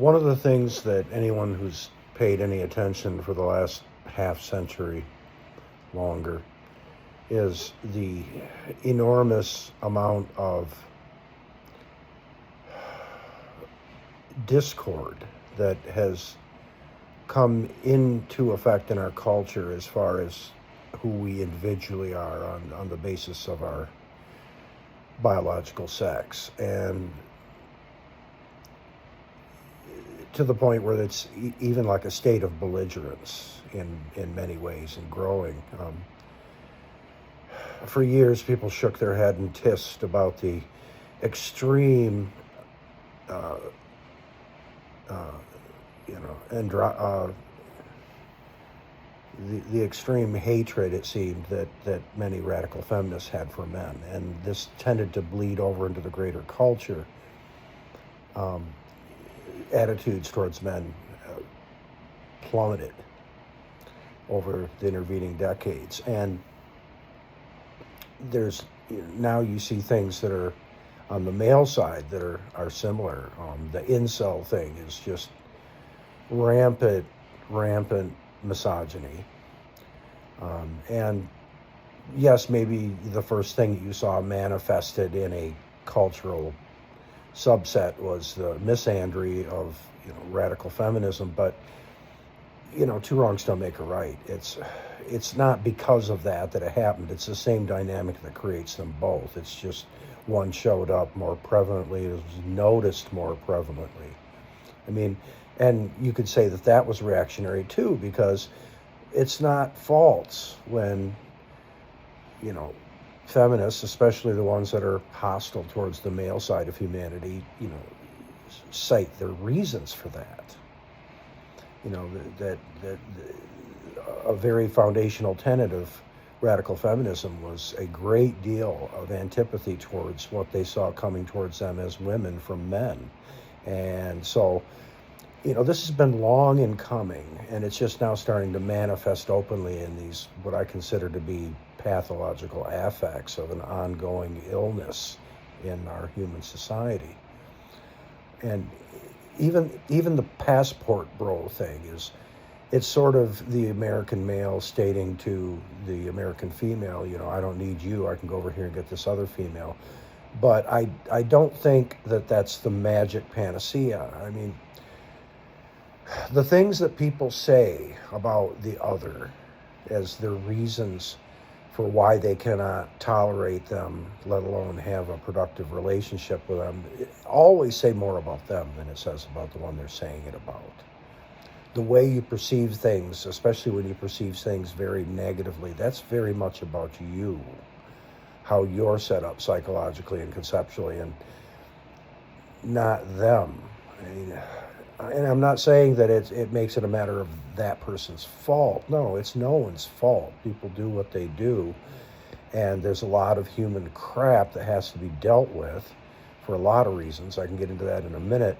One of the things that anyone who's paid any attention for the last half century longer is the enormous amount of discord that has come into effect in our culture as far as who we individually are on the basis of our biological sex. And to the point where it's even like a state of belligerence in many ways and growing. For years, people shook their head and tissed about the extreme, uh, uh, the extreme hatred it seemed that many radical feminists had for men, and this tended to bleed over into the greater culture. Um, Attitudes towards men plummeted over the intervening decades, and there's now you see things that are on the male side that are similar. The incel thing is just rampant misogyny, and yes, maybe the first thing that you saw manifested in a cultural subset was the misandry of radical feminism, but two wrongs don't make a right. It's not because of that it happened. It's the same dynamic that creates them both. It's just one showed up more prevalently, it was noticed more prevalently. I mean, and you could say that was reactionary too, because it's not false when feminists, especially the ones that are hostile towards the male side of humanity, cite their reasons for that. That a very foundational tenet of radical feminism was a great deal of antipathy towards what they saw coming towards them as women from men. And so, this has been long in coming, and it's just now starting to manifest openly in these, what I consider to be pathological affects of an ongoing illness in our human society. And even the passport bro thing it's sort of the American male stating to the American female, I don't need you, I can go over here and get this other female. But I don't think that that's the magic panacea. I mean, the things that people say about the other as their reasons for why they cannot tolerate them, let alone have a productive relationship with them, always say more about them than it says about the one they're saying it about. The way you perceive things, especially when you perceive things very negatively, that's very much about you, how you're set up psychologically and conceptually, and not them. I mean, and I'm not saying that it makes it a matter of that person's fault. No, it's no one's fault. People do what they do, and there's a lot of human crap that has to be dealt with for a lot of reasons. I can get into that in a minute.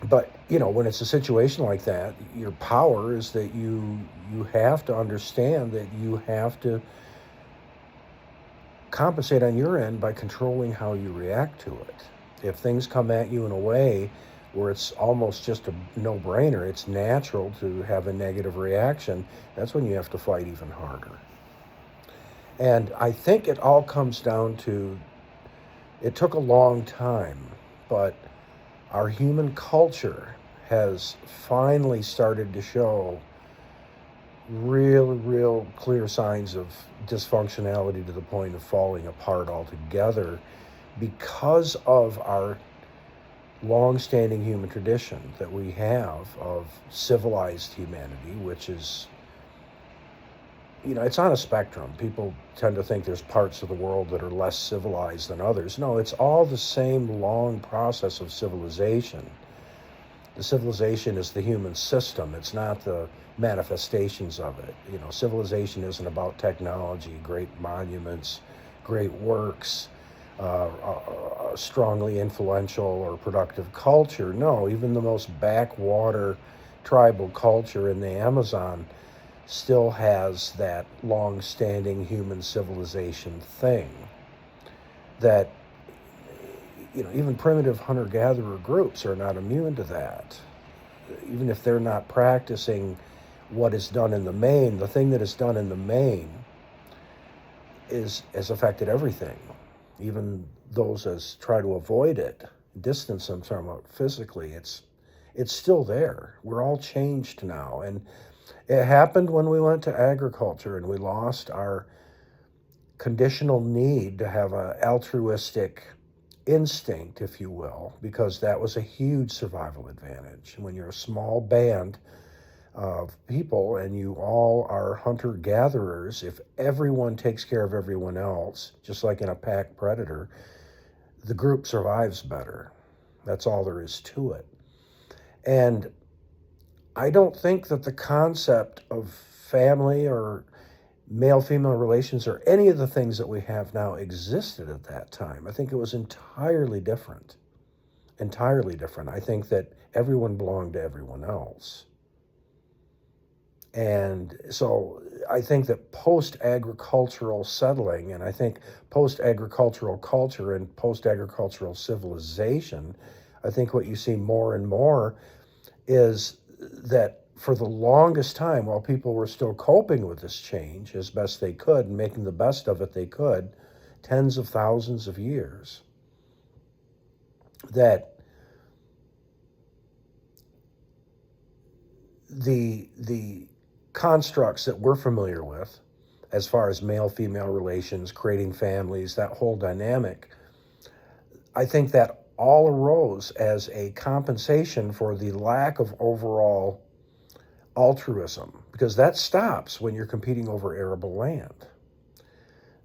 But, when it's a situation like that, your power is that you have to understand that you have to compensate on your end by controlling how you react to it. If things come at you in a way where it's almost just a no-brainer, it's natural to have a negative reaction, that's when you have to fight even harder. And I think it all comes down to, it took a long time, but our human culture has finally started to show real clear signs of dysfunctionality to the point of falling apart altogether because of our long-standing human tradition that we have of civilized humanity, which is, it's on a spectrum. People tend to think there's parts of the world that are less civilized than others. No, it's all the same long process of civilization. The civilization is the human system. It's not the manifestations of it. Civilization isn't about technology, great monuments, great works, strongly influential or productive culture. No, even the most backwater tribal culture in the Amazon still has that long-standing human civilization thing that even primitive hunter-gatherer groups are not immune to that. Even if they're not practicing what is done in the main, the thing that is done in the main has affected everything. Even those that try to avoid it, distance them from it physically, it's still there. We're all changed now. And it happened when we went to agriculture and we lost our conditional need to have an altruistic instinct, if you will, because that was a huge survival advantage. When you're a small band of people and you all are hunter-gatherers, if everyone takes care of everyone else, just like in a pack predator, the group survives better. That's all there is to it. And I don't think that the concept of family or male-female relations or any of the things that we have now existed at that time. I think it was entirely different. Entirely different. I think that everyone belonged to everyone else. And so I think that post-agricultural settling, and I think post-agricultural culture and post-agricultural civilization, I think what you see more and more is that for the longest time, while people were still coping with this change as best they could and making the best of it they could, tens of thousands of years, that the constructs that we're familiar with, as far as male-female relations, creating families, that whole dynamic, I think that all arose as a compensation for the lack of overall altruism, because that stops when you're competing over arable land.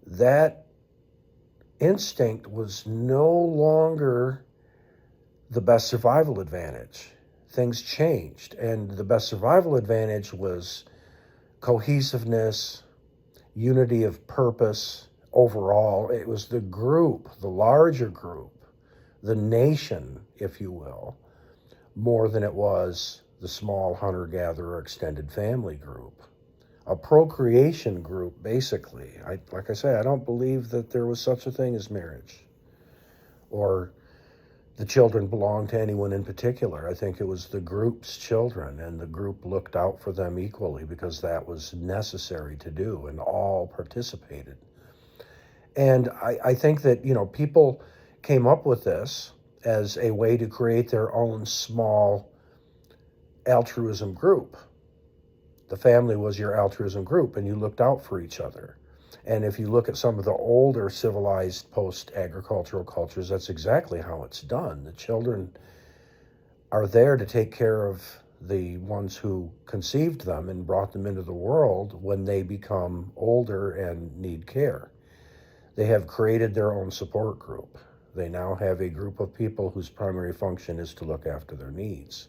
That instinct was no longer the best survival advantage. Things changed, and the best survival advantage was cohesiveness, unity of purpose overall. It was the group, the larger group, the nation, if you will, more than it was the small hunter-gatherer extended family group. A procreation group, basically. Like I say, I don't believe that there was such a thing as marriage or the children belonged to anyone in particular. I think it was the group's children, and the group looked out for them equally because that was necessary to do, and all participated. And I think that, people came up with this as a way to create their own small altruism group. The family was your altruism group, and you looked out for each other. And if you look at some of the older civilized post-agricultural cultures, that's exactly how it's done. The children are there to take care of the ones who conceived them and brought them into the world when they become older and need care. They have created their own support group. They now have a group of people whose primary function is to look after their needs.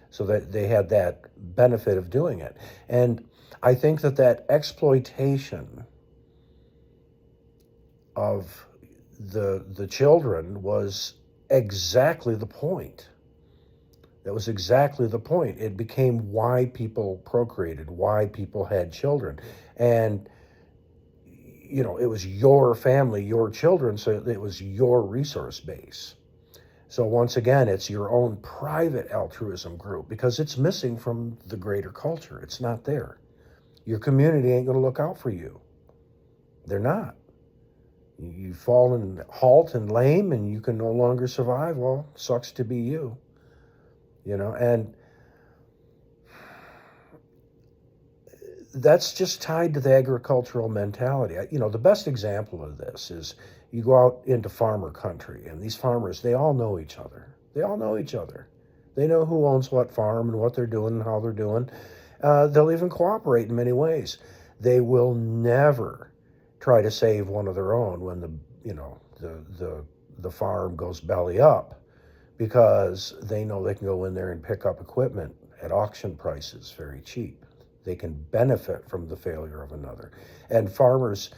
So that they had that benefit of doing it. And I think that exploitation of the children was exactly the point. That was exactly the point. It became why people procreated, why people had children. And, it was your family, your children, so it was your resource base. So once again, it's your own private altruism group because it's missing from the greater culture. It's not there. Your community ain't going to look out for you. They're not. You fall and halt and lame and you can no longer survive. Well, sucks to be you. And that's just tied to the agricultural mentality. The best example of this is you go out into farmer country, and these farmers, they all know each other. They all know each other. They know who owns what farm and what they're doing and how they're doing. They'll even cooperate in many ways. They will never try to save one of their own when the farm goes belly up, because they know they can go in there and pick up equipment at auction prices very cheap. They can benefit from the failure of another. And farmers,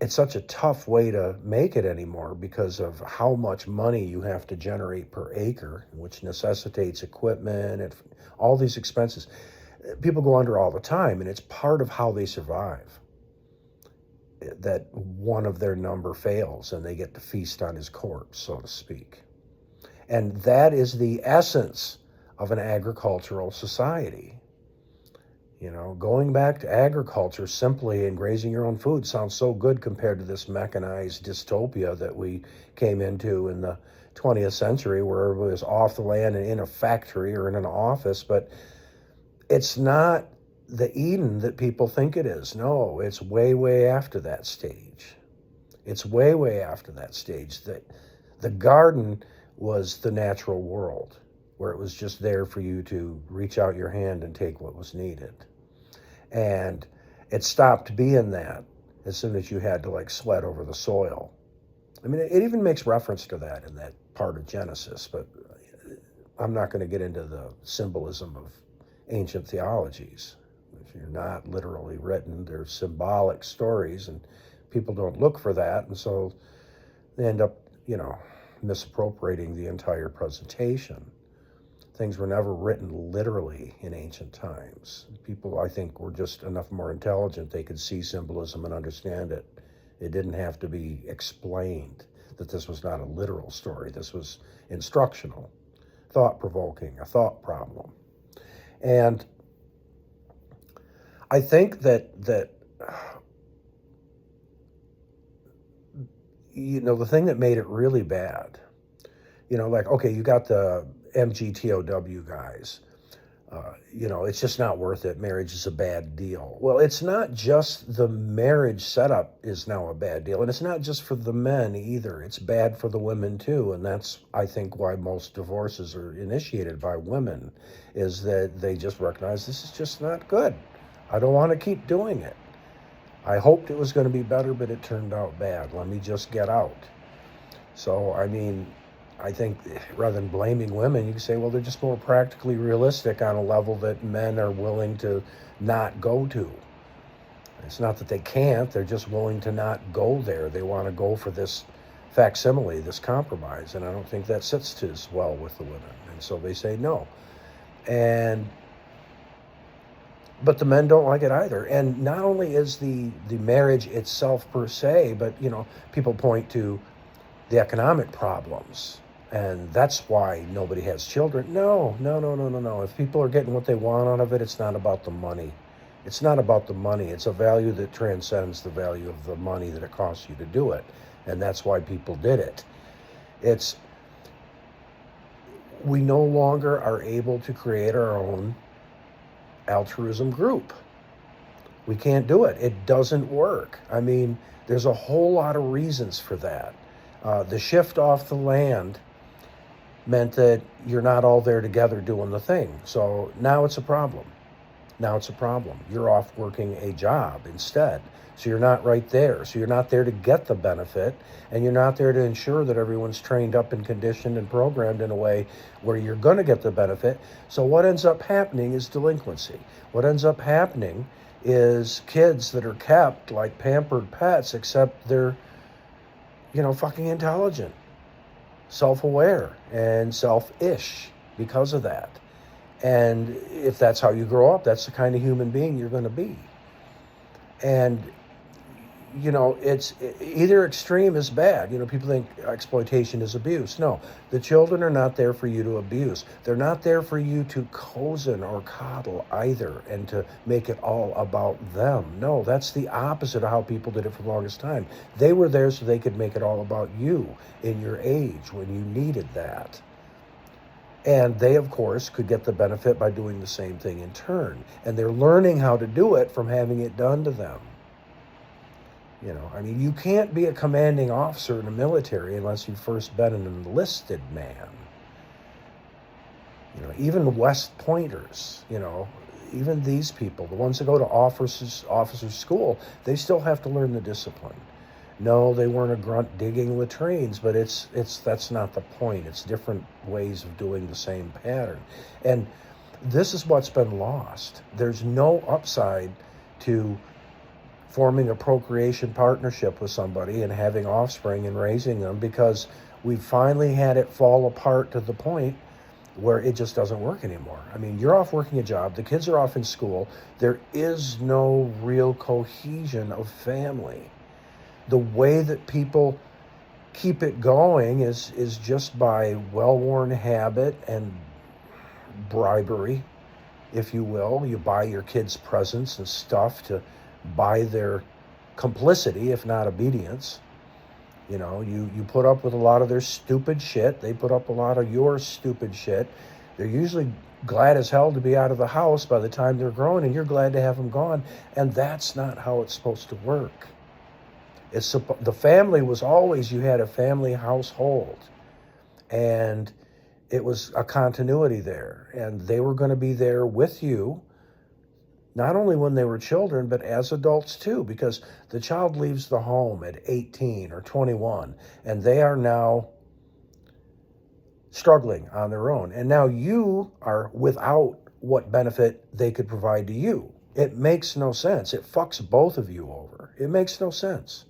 it's such a tough way to make it anymore because of how much money you have to generate per acre, which necessitates equipment and all these expenses. People go under all the time, and it's part of how they survive. that one of their number fails and they get to feast on his corpse, so to speak. And that is the essence of an agricultural society. You know, going back to agriculture simply and grazing your own food sounds so good compared to this mechanized dystopia that we came into in the 20th century, where it was off the land and in a factory or in an office. But it's not the Eden that people think it is. No, it's way, way after that stage. It's way, way after that stage. That the garden was the natural world, where it was just there for you to reach out your hand and take what was needed. And it stopped being that as soon as you had to like sweat over the soil. I mean, it even makes reference to that in that part of Genesis, but I'm not going to get into the symbolism of ancient theologies. If you're not literally written, they're symbolic stories, and people don't look for that, and so they end up, you know, misappropriating the entire presentation. Things were never written literally in ancient times. People, I think, were just enough more intelligent. They could see symbolism and understand it. It didn't have to be explained that this was not a literal story. This was instructional, thought-provoking, a thought problem. And I think that you know, the thing that made it really bad, you know, like, okay, you got the MGTOW guys. You know, it's just not worth it. Marriage is a bad deal. Well, it's not just the marriage setup is now a bad deal. And it's not just for the men either. It's bad for the women too. And that's, I think, why most divorces are initiated by women, is that they just recognize this is just not good. I don't want to keep doing it. I hoped it was going to be better, but it turned out bad. Let me just get out. So, I mean, I think rather than blaming women, you can say, well, they're just more practically realistic on a level that men are willing to not go to. It's not that they can't, they're just willing to not go there. They want to go for this facsimile, this compromise, and I don't think that sits as well with the women. And so they say no. But the men don't like it either. And not only is the marriage itself per se, but, you know, people point to the economic problems, and that's why nobody has children. No. If people are getting what they want out of it, it's not about the money. It's not about the money. It's a value that transcends the value of the money that it costs you to do it. And that's why people did it. We no longer are able to create our own altruism group. We can't do it. It doesn't work. I mean, there's a whole lot of reasons for that. The shift off the land meant that you're not all there together doing the thing. So now it's a problem. You're off working a job instead. So you're not right there. So you're not there to get the benefit, and you're not there to ensure that everyone's trained up and conditioned and programmed in a way where you're going to get the benefit. So what ends up happening is delinquency. What ends up happening is kids that are kept like pampered pets, except they're, you know, fucking intelligent, self-aware, and selfish because of that. And if that's how you grow up, that's the kind of human being you're going to be. And, you know, it's either extreme is bad. You know, people think exploitation is abuse. No, the children are not there for you to abuse. They're not there for you to cozen or coddle either and to make it all about them. No, that's the opposite of how people did it for the longest time. They were there so they could make it all about you in your age when you needed that. And they, of course, could get the benefit by doing the same thing in turn. And they're learning how to do it from having it done to them. You know, I mean, you can't be a commanding officer in the military unless you've first been an enlisted man. You know, even West Pointers, you know, even these people, the ones that go to officers school, they still have to learn the discipline. No, they weren't a grunt digging latrines, but that's not the point. It's different ways of doing the same pattern. And this is what's been lost. There's no upside to forming a procreation partnership with somebody and having offspring and raising them, because we've finally had it fall apart to the point where it just doesn't work anymore. I mean, you're off working a job, the kids are off in school, there is no real cohesion of family. The way that people keep it going is just by well-worn habit and bribery, if you will. You buy your kids presents and stuff to buy their complicity, if not obedience. You know, you put up with a lot of their stupid shit. They put up a lot of your stupid shit. They're usually glad as hell to be out of the house by the time they're grown, and you're glad to have them gone. And that's not how it's supposed to work. The family was always, you had a family household, and it was a continuity there, and they were going to be there with you, not only when they were children, but as adults too, because the child leaves the home at 18 or 21, and they are now struggling on their own. And now you are without what benefit they could provide to you. It makes no sense. It fucks both of you over. It makes no sense.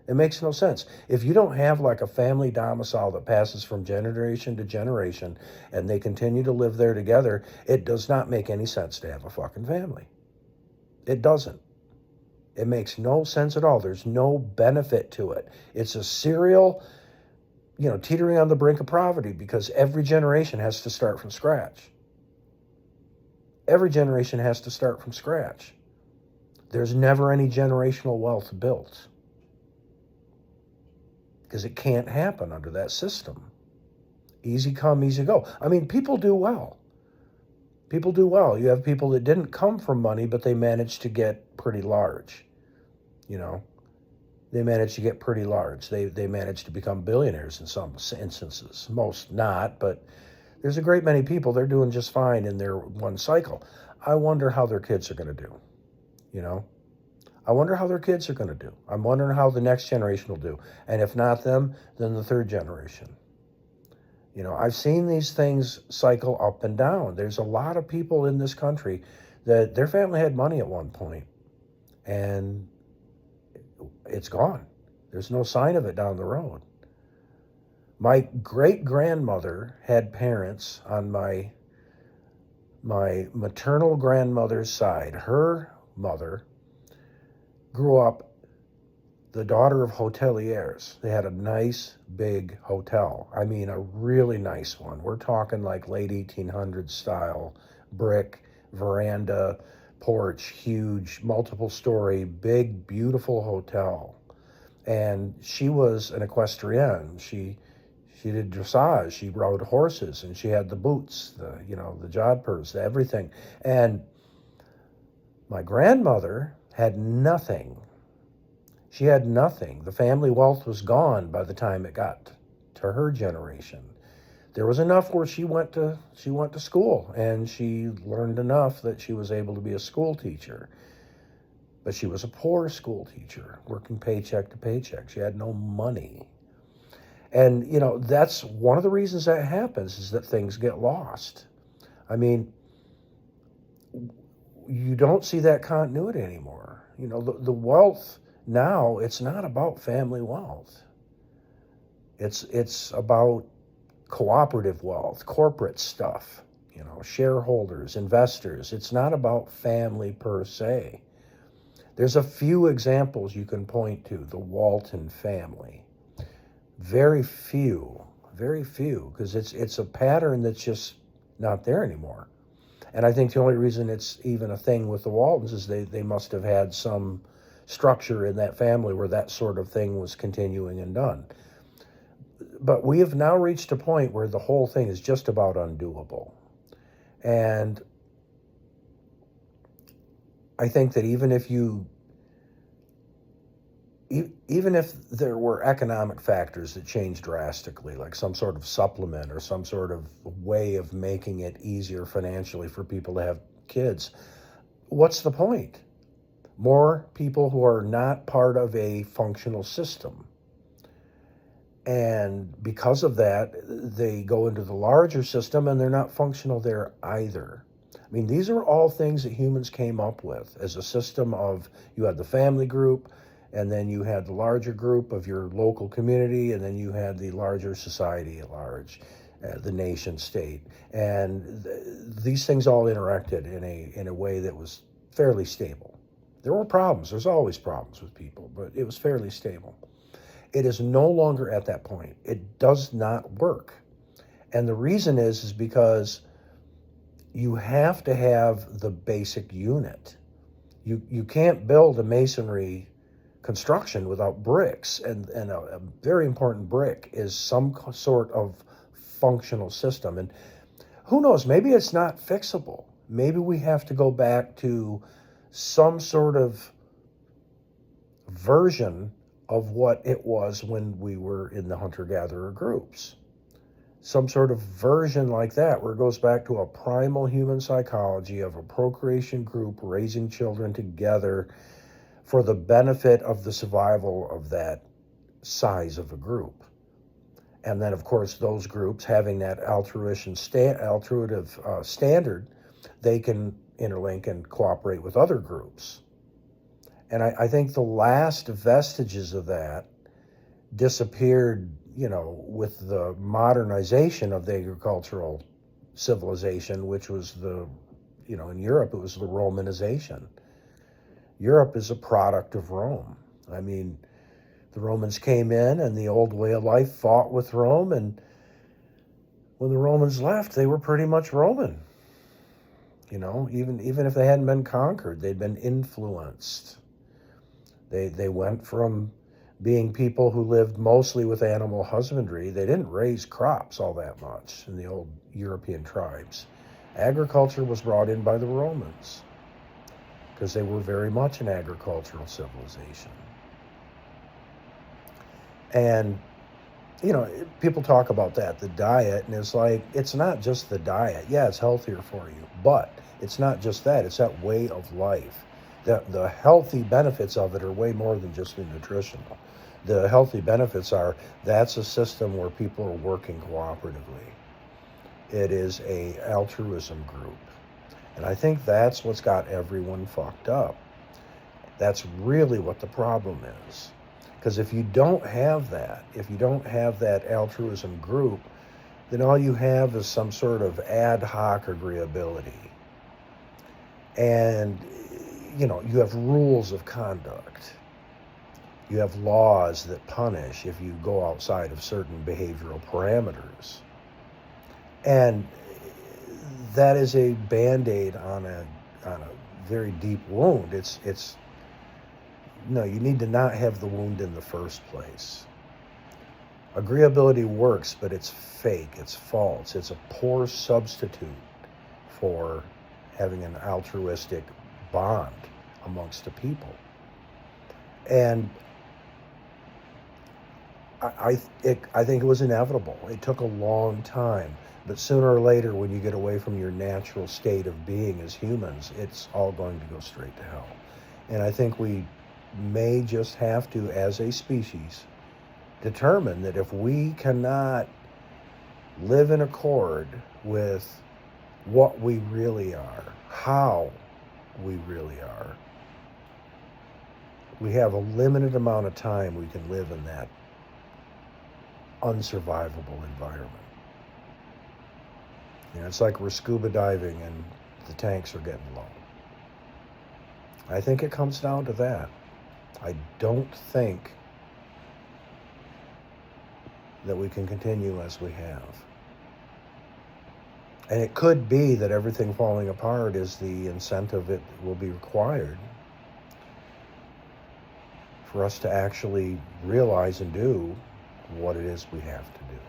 It makes no sense. If you don't have like a family domicile that passes from generation to generation and they continue to live there together, it does not make any sense to have a fucking family. It doesn't. It makes no sense at all. There's no benefit to it. It's a serial, teetering on the brink of poverty, because every generation has to start from scratch. Every generation has to start from scratch. There's never any generational wealth built, because it can't happen under that system. Easy come, easy go. I mean, people do well. People do well. You have people that didn't come from money, but they managed to get pretty large. They managed to get pretty large. They managed to become billionaires in some instances. Most not, but there's a great many people, they're doing just fine in their one cycle. I wonder how their kids are going to do, I wonder how their kids are going to do. I'm wondering how the next generation will do. And if not them, then the third generation. I've seen these things cycle up and down. There's a lot of people in this country that their family had money at one point, and it's gone. There's no sign of it down the road. My great-grandmother had parents on my maternal grandmother's side. Her mother grew up the daughter of hoteliers. They had a nice big hotel. I mean, a really nice one. We're talking like late 1800s style, brick, veranda, porch, huge, multiple story, big, beautiful hotel. And she was an equestrienne. She did dressage. She rode horses, and she had the boots, the jodhpurs, everything. And my grandmother had nothing. She had nothing. The family wealth was gone by the time it got to her generation. There was enough where she went to school, and she learned enough that she was able to be a school teacher. But she was a poor school teacher, working paycheck to paycheck. She had no money. And, that's one of the reasons that happens, is that things get lost. I mean, you don't see that continuity anymore. The wealth now, it's not about family wealth. It's about cooperative wealth, corporate stuff, shareholders, investors. It's not about family per se. There's a few examples you can point to. The Walton family. Very few, because it's a pattern that's just not there anymore. And I think the only reason it's even a thing with the Waltons is they must have had some structure in that family where that sort of thing was continuing and done. But we have now reached a point where the whole thing is just about undoable. And I think that even if there were economic factors that changed drastically, like some sort of supplement or some sort of way of making it easier financially for people to have kids, what's the point? More people who are not part of a functional system. And because of that, they go into the larger system, and they're not functional there either. I mean, these are all things that humans came up with as a system of, you had the family group, and then you had the larger group of your local community, and then you had the larger society at large, the nation state. And these things all interacted in a way that was fairly stable. There were problems. There's always problems with people, but it was fairly stable. It is no longer at that point. It does not work. And the reason is because you have to have the basic unit. You can't build a masonry construction without bricks, and a very important brick is some sort of functional system. And who knows, maybe it's not fixable. Maybe we have to go back to some sort of version of what it was when we were in the hunter-gatherer groups. Some sort of version like that, where it goes back to a primal human psychology of a procreation group raising children together for the benefit of the survival of that size of a group. And then, of course, those groups having that altruitive standard, they can interlink and cooperate with other groups. And I think the last vestiges of that disappeared, with the modernization of the agricultural civilization, which was in Europe, it was the Romanization. Europe is a product of Rome. I mean, the Romans came in and the old way of life fought with Rome, and when the Romans left, they were pretty much Roman. Even if they hadn't been conquered, they'd been influenced. They went from being people who lived mostly with animal husbandry. They didn't raise crops all that much in the old European tribes. Agriculture was brought in by the Romans because they were very much an agricultural civilization. And, people talk about that, the diet, and it's like, it's not just the diet. Yeah, it's healthier for you, but it's not just that. It's that way of life. The healthy benefits of it are way more than just the nutritional. The healthy benefits are, that's a system where people are working cooperatively. It is a altruism group. And I think that's what's got everyone fucked up. That's really what the problem is. Because if you don't have that altruism group, then all you have is some sort of ad hoc agreeability. And, you have rules of conduct. You have laws that punish if you go outside of certain behavioral parameters. And that is a Band-Aid on a very deep wound. No, you need to not have the wound in the first place. Agreeability works, but it's fake, it's false. It's a poor substitute for having an altruistic bond amongst the people. And I think it was inevitable. It took a long time, but sooner or later, when you get away from your natural state of being as humans, it's all going to go straight to hell. And I think we may just have to, as a species, determine that if we cannot live in accord with what we really are, how we really are, we have a limited amount of time we can live in that unsurvivable environment. It's like we're scuba diving and the tanks are getting low. I think it comes down to that. I don't think that we can continue as we have. And it could be that everything falling apart is the incentive it will be required for us to actually realize and do what it is we have to do.